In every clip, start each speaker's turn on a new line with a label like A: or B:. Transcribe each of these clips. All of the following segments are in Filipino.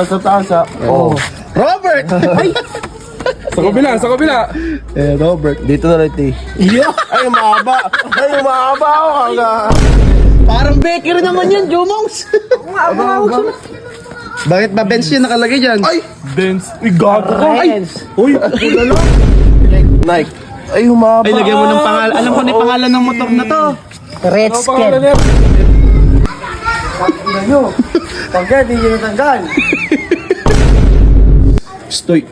A: Sa taas ha.
B: Oh. Robert! Ay!
C: Sa kabila, sa kabila.
B: Robert.
A: Dito na rin, T.
B: Iyo!
A: Ay, umahaba. Ay, umahaba ako hanggang.
B: Parang baker naman yan, Jumongs! Bakit ba Benz yun nakalagay dyan?
A: Ay!
C: Dance. Uy, gago ka. Ay!
A: Uy! Wala lang. Nike. Ay, humaba.
B: Ay, lagyan mo ng pangalan. Alam ko na yung pangalan ng motor na to.
C: Ano pangalan niya?
A: Tingnan nyo. Tanggal, hindi nyo natanggal.
B: Stoy.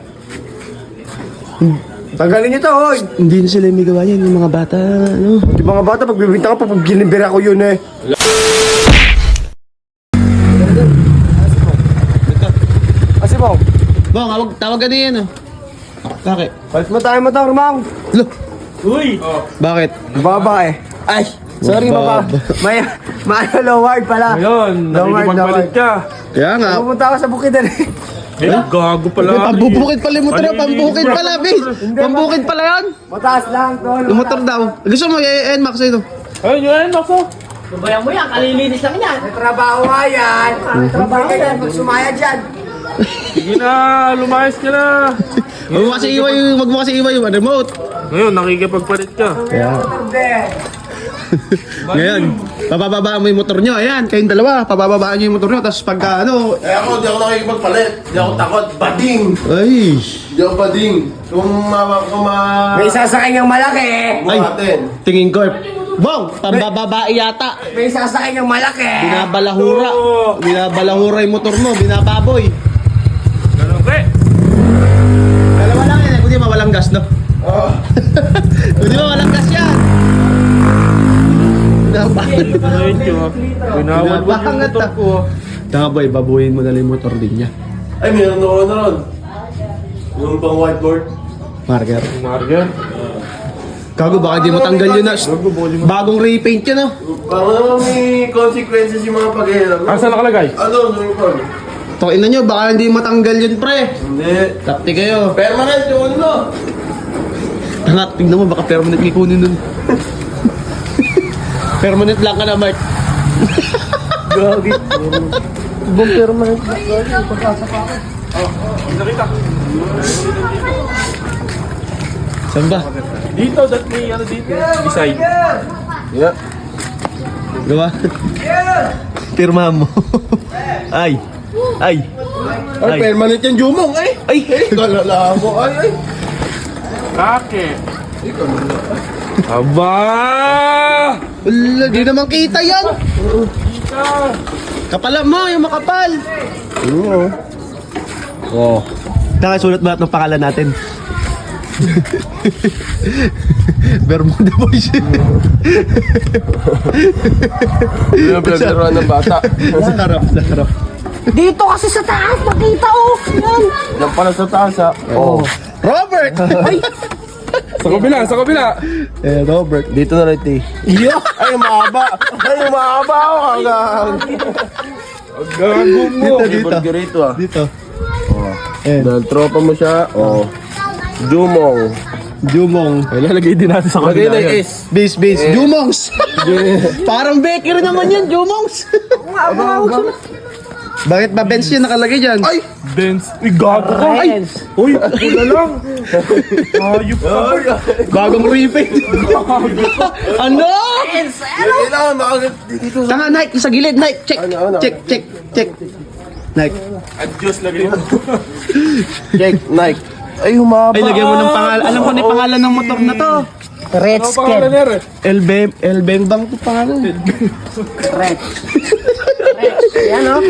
A: Tanggalin nyo to, hoy.
B: Hindi na sila may gawa yan, yung mga bata, ano.
A: Di mga bata, pag bibinta ka pa, pag ginibira ko yun eh. Kasi mo,
B: Bong, tawag ka na yan, oh. Bakit?
A: palit mo tayo motor, Mang.
B: Look.
C: Uy!
B: Bakit?
A: Baba eh. Ay, sorry baba. May low word pala.
C: Ayun,
A: Low word, low
C: nakikipagpalit
A: word.
C: ka.
B: Kaya nga.
A: Pupunta ako sa bukid eh.
C: Eh, gago pala.
B: May pambubukid pala yung motor, pambukid pala, bis. Pambukid pala yan.
A: Mataas lang, tol.
B: Yung motor daw. Gusto mo, i-NMAX ito.
C: Ayun, yun, ako.
D: Babayan mo yan, kalilinis lang yan.
A: May trabaho nga yan. May trabaho ka yan, pag sumaya dyan.
C: Sige na, lumayas ka na.
B: Wag mo kasi iwa yung remote.
C: Ngayon, nakikipagpalit ka.
A: Hindi.
B: Ngayon, papababaan mo yung motor nyo. Ayan, kayong dalawa, papababaan nyo yung motor nyo. Tapos pagka ano,
A: Eh ako, di ako nakikipagpalit. Di ako takot. Bading.
B: ay,
A: Di ako bading. Kung may sasakay ng malaki.
B: ay,
A: Buhatin.
B: tingin ko, Bong, pambababae yata.
A: May sasakay ng malaki.
B: Binabalahura. Binabalahura yung motor mo, binababoy.
C: Ganun, pre.
B: Dalawa lang yan, kundi mawalang gas, no?
A: Oh.
B: Kundi mawalang gas yan.
C: Ayun, tiyo. Binawal mo yung motor ko.
B: Tanga boy, babuhin mo na lang yung motor din niya.
A: Ay, meron ako na ron. Yung pang whiteboard.
B: Marker.
C: Marger.
B: Gago, baka di mo tanggal yun na. Bagong repaint yun, no?
A: Para naman may consequences yung mga paghihirap.
C: Saan nakalagay?
A: Ano, uniform?
B: Tokin na nyo, baka hindi matanggal yun, pre.
A: Hindi.
B: Tapti kayo.
A: Permanent yung ulo.
B: Tanga, tignan mo, baka permanent may kunin nun. Permanent lang ka na, Mart.
A: Gagi. Ibang permanent.
B: Saan ba?
C: Dito, that may ano dito. Beside.
A: Yeah.
B: Gawa? Pirma mo. Ay. Ay.
A: Ay, permanent yung Jumong. Ay.
B: Ay.
A: Kalala mo. Ay.
C: Kake. Aba!
B: Wala, di naman kita yan.
C: Kita!
B: Kapalan mo, yung makapal.
A: Oo.
B: Oh. Nakasulat ba ng pangalan natin? Bermuda Boys.
A: Yung pinaglaruan ng bata.
B: Sa harap, sa harap.
D: Dito kasi sa taas, makita oh. Yan.
A: Yan pala sa taas ha. Oo.
B: Robert! Ay!
C: Sa kabila, sa kabila.
B: Robert.
A: Dito na rin, T.
B: Iyo!
A: Ay, umahaba. Ay, umahaba ako hanggang.
C: Gago mo.
B: Dito.
A: Dito ah.
B: Dito.
A: Eh. Dahil tropa mo siya. Oo. Jumong.
B: Jumong.
C: Ay, lalagay din natin sa
A: Lagay
C: kabila.
A: na
C: yan.
A: S.
B: Bis. Jumongs! Parang baker naman yan, Jumongs! Bakit ba Benz yun nakalagay dyan?
A: Ay!
C: Dance. Uy, gago ka. Ay! Uy, wala lang. Ayup ka.
B: Bagong repaint. Ano?
A: Kailangan makagat dito.
B: Tanga, Nike, sa gilid, Nike. Check,
A: Ano?
B: check. Nike.
C: Adios, lagay mo.
A: Check, Nike. Ay, humaba.
B: Ay, lagyan mo ng pangalan. Alam ko na yung pangalan ng motor na to.
D: Red
C: Ano pangalan niya, re?
B: Elbeng bang ito pangalan?
D: Red. Yan oh.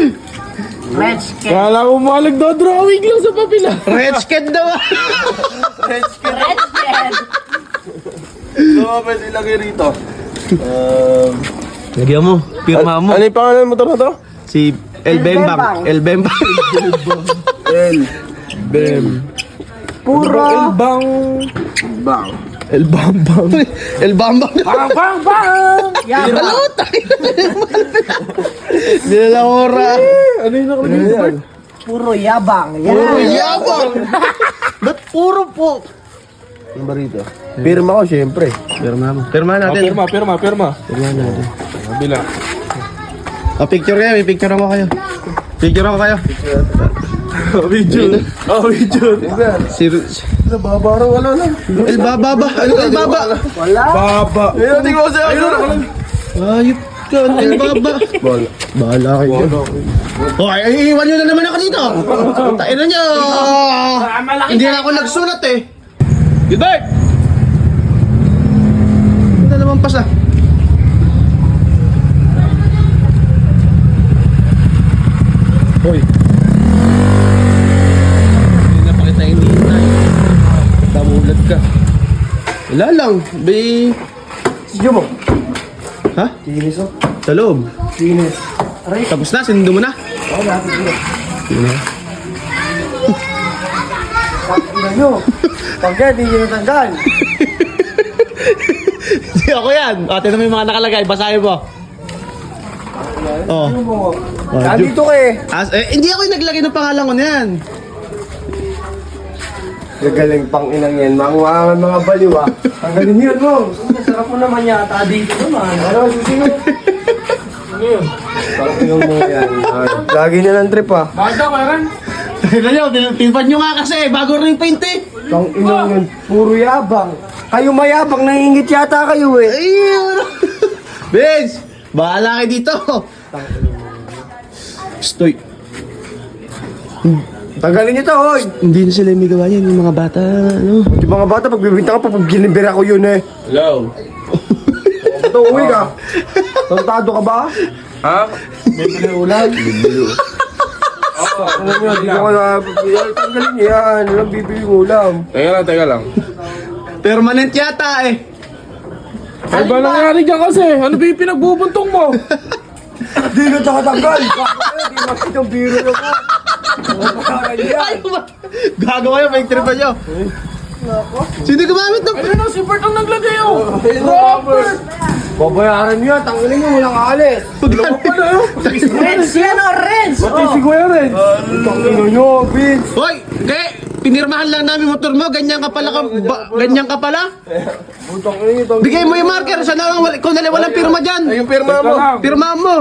D: Red skin.
C: Kala ko mga nagdodrawing lang sa papila.
B: Red Sked daw.
D: Red skin.
A: So, pwede ilagay rito.
B: Lagyan mo. Pirma mo.
A: Ano yung pangalan ng motor na to?
B: Si Elbembang. Elbembang.
A: L. Bem.
D: Puro.
C: Bang.
A: Bang.
B: Elbambang. Elbambang.
C: Bang, bang, bang.
D: Yan.
B: Alota. Nilalahora.
C: Ano yung nakalagay?
A: Ayan.
D: Puro yabang. Yan.
B: Puro yabang. Ba't puro po?
A: Ano ba rito? Pirma ko, syempre.
B: Pirma mo. Pirma
C: Ah,
B: natin.
C: pirma.
B: Pirma natin.
C: Kabila.
B: Picture kayo. May picture ako kayo. Picture ako kayo. Video. Video. Sir.
A: Nababa raw, wala na.
B: El Baba ba? Ano El Baba?
D: Wala.
C: Baba.
A: Ayun, tingnan ko sa'yo.
B: Ayop ka, El Baba. Bahala kayo. Hoy, ay, iwan nyo na naman ako dito. Tain na nyo. Hindi na ako nagsulat eh. Gilbert! Hindi na naman pasa. Hoy. Hindi na pakita yung hinay. Tamulat ka. Wala lang. Bay...
A: Sige mo.
B: Ha?
A: Kinis oh.
B: Sa loob.
A: Kinis.
B: Tapos na, sinundo mo na.
A: Oo, natin sila.
B: Sige na.
A: Tingnan nyo. Pagka, di nyo natanggal.
B: Hindi ako yan. Ate na may mga nakalagay. Basahin mo. Oh.
A: Ano mo?
B: Ah,
A: Nandito ka eh.
B: Hindi ako yung naglagay ng pangalan ko na yan.
A: Gagaling pang inang yan. Mga baliwa. Tanggalin nyo yun mo.
D: Sarap mo naman yata dito naman.
A: Ano, susunod?
C: Ano yun?
A: Tanggalin mo yan. Lagi na ng trip ah.
C: Bakit daw, Aaron?
B: Tignan nyo, pinpan nyo nga kasi. Bago rin paint eh.
A: Tang inang yan. Puro yabang. Kayo mayabang. Nangingit yata kayo eh.
B: Ayun. Vince, bahala kayo dito. Stoy.
A: Tanggalin nyo to, hoy.
B: Hindi na sila may gawa yan, yung mga bata, ano.
A: Yung mga bata, pag bibinta ka pa, pag ginibira ko yun eh.
C: Hello.
A: Ito, uwi ka. Tantado ka ba?
C: Ha?
A: Bibili ulan. Bibili. Ano nyo, di ko na... Tanggalin nyo yan. Walang bibili ng ulam.
C: Teka lang.
B: Permanent yata eh.
C: Ano ba nangyari dyan kasi? Ano ba yung pinagbubuntong mo?
A: Di na nakatanggal. Di makita ang biro na ko.
B: Ay, gagawa yun, may tripa nyo. Sino gumamit ng...
C: Ayun na, si Bert ang naglagay oh. Robert!
A: Babayaran nyo yan. Tanggalin nyo, walang aalis.
D: Reds yan o, Reds!
A: Matisi ko yan eh. Tanggalin nyo, Vince.
B: Hoy, kaya pinirmahan lang namin motor mo, ganyan ka pala ganyan ka pala?
A: Putang ina nyo.
B: Bigay mo yung marker, sana lang, kung walang pirma dyan.
A: Ay, yung pirma mo.
B: Pirma mo.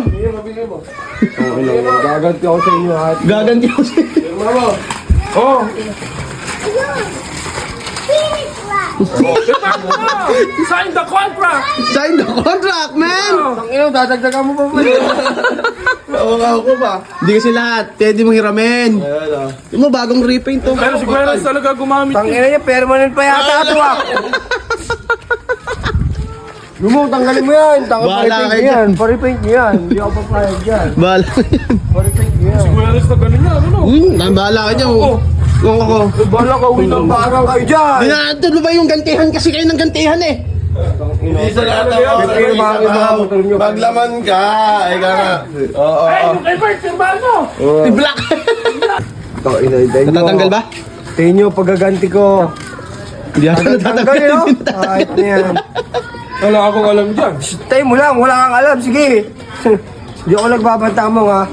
A: Gaganti ako sa inyo ha.
B: Gaganti ako sa'yo.
A: Pirma mo.
C: Oh! Sign the contract!
B: Sign the contract, man!
A: Tang ina, dadagdagan mo pa ba? Oo nga ako ba?
B: Hindi kasi lahat, pwede mong hiramin. Yung mo, bagong repaint to.
C: Pero si Kuya Rez talaga gumamit.
A: Tang ina niya, permanent pa yata ito ah. Lumong, tanggalin mo yan.
B: Bahala
A: Pa-repaint
B: kayo
A: mo yan. Pa-repaint mo yan. Hindi ako papayag yan.
B: Bahala ka yan.
A: Pa-repaint mo yan.
C: Si Kuya Rez na gano'n yan, ano?
B: Bahala ka dyan. Oo ako.
A: Bahala ka, uwi ng bagang kayo dyan.
B: Tulo ba yung gantihan kasi kayo ng gantihan eh.
A: Hindi sa lahat ng motor nyo.
E: Maglaman ka, ay ka nga. Oo,
C: Ay, yung kay Bert, firmahan mo!
B: Si Black.
A: Tang ina, hintayin nyo.
B: Natatanggal ba?
A: Hintayin nyo, paggaganti ko.
B: Hindi ako
A: Tanggal
B: natatanggal.
A: yun, oh. Kahit na yan.
C: Wala akong alam dyan.
A: Tayo mo lang, wala kang alam. Sige. Hindi ako nagbabanta mo ha.